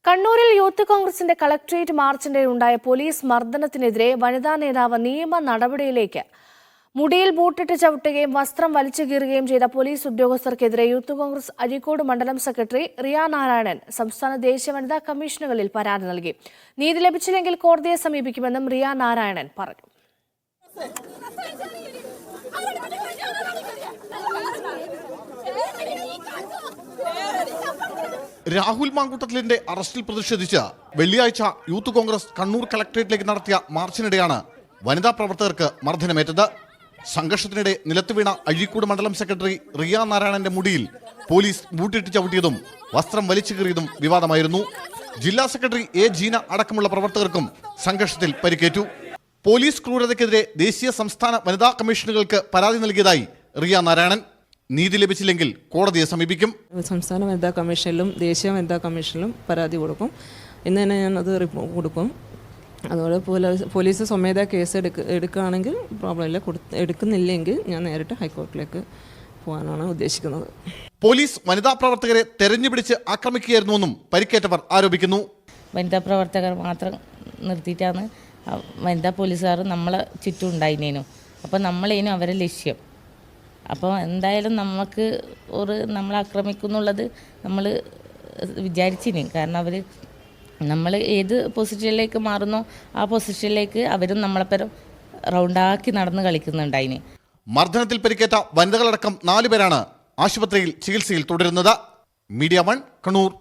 കണ്ണൂരിൽ യൂത്ത് കോൺഗ്രസിന്റെ കളക്ടറേറ്റ് മാർച്ചിന്റെ ഉണ്ടായ പോലീസ് മർദ്ദനത്തിനെതിരെ വനിതാ നേതാവ് നിയമ നടപടിയിലേക്ക്. മുടിയിൽ ബൂട്ടിട്ട് ചവിട്ടുകയും വസ്ത്രം വലിച്ചു കീറുകയും ചെയ്ത പോലീസ് ഉദ്യോഗസ്ഥർക്കെതിരെ യൂത്ത് കോൺഗ്രസ് അഴീക്കോട് മണ്ഡലം സെക്രട്ടറി റിയ നാരായണൻ സംസ്ഥാന ദേശീയ വനിതാ കമ്മീഷനുകളിൽ പരാതി നൽകി. നീതി ലഭിച്ചില്ലെങ്കിൽ കോടതിയെ സമീപിക്കുമെന്നും റിയ നാരായണൻ പറഞ്ഞു. രാഹുൽ മാങ്കൂട്ടത്തിലിന്റെ അറസ്റ്റിൽ പ്രതിഷേധിച്ച് വെള്ളിയാഴ്ച യൂത്ത് കോൺഗ്രസ് കണ്ണൂർ കളക്ടറേറ്റിലേക്ക് നടത്തിയ മാർച്ചിനിടെയാണ് വനിതാ പ്രവർത്തകർക്ക് മർദ്ദനമേറ്റത്. സംഘർഷത്തിനിടെ നിലത്ത് വീണ അഴീക്കോട് മണ്ഡലം സെക്രട്ടറി റിയ നാരായണന്റെ മുടിയിൽ പോലീസ് ബൂട്ടിട്ട് ചവിട്ടിയതും വസ്ത്രം വലിച്ചു കീറിയതും വിവാദമായിരുന്നു. ജില്ലാ സെക്രട്ടറി എ ജീന അടക്കമുള്ള പ്രവർത്തകർക്കും സംഘർഷത്തിൽ പരിക്കേറ്റു. പോലീസ് ക്രൂരതയ്ക്കെതിരെ ദേശീയ സംസ്ഥാന വനിതാ കമ്മീഷനുകൾക്ക് പരാതി നൽകിയതായി റിയ നാരായണൻ. നീതി ലഭിച്ചില്ലെങ്കിൽ കോടതിയെ സമീപിക്കും. സംസ്ഥാന വനിതാ കമ്മീഷനിലും ദേശീയ വനിതാ കമ്മീഷനിലും പരാതി കൊടുക്കും. ഇന്ന് തന്നെ ഞാനത് റിപ്പോർട്ട് കൊടുക്കും. അതുപോലെ പോലീസ് സ്വമേധയാ കേസ് എടുക്കുകയാണെങ്കിൽ പ്രോബ്ലം ഇല്ല, എടുക്കുന്നില്ലെങ്കിൽ ഞാൻ നേരിട്ട് ഹൈക്കോടതിയിലേക്ക് പോകാനാണ് ഉദ്ദേശിക്കുന്നത്. പോലീസ് വനിതാ പ്രവർത്തകരെ തെരഞ്ഞുപിടിച്ച് ആക്രമിക്കുകയായിരുന്നുവെന്നും പരിക്കേറ്റവർ ആരോപിക്കുന്നു. വനിതാ പ്രവർത്തകർ മാത്രം നിർത്തിയിട്ടാണ് വനിതാ പോലീസുകാർ നമ്മളെ ചുറ്റും ഉണ്ടായിരുന്നേനും. അപ്പോൾ നമ്മളേനും അവരെ ലക്ഷ്യം. അപ്പോൾ എന്തായാലും നമ്മളെ ആക്രമിക്കുന്നുള്ളത് നമ്മൾ വിചാരിച്ചിന്. കാരണം നമ്മൾ ഏത് പൊസിഷനിലേക്ക് മാറുന്നോ ആ പൊസിഷനിലേക്ക് അവരും നമ്മളെപ്പരം റൗണ്ടാക്കി നടന്ന് കളിക്കുന്നുണ്ടായിന്. മർദ്ദനത്തിൽ പരിക്കേറ്റ വനിതകളടക്കം 4 പേരാണ് ആശുപത്രിയിൽ ചികിത്സയിൽ തുടരുന്നത്. മീഡിയ 1 കണ്ണൂർ.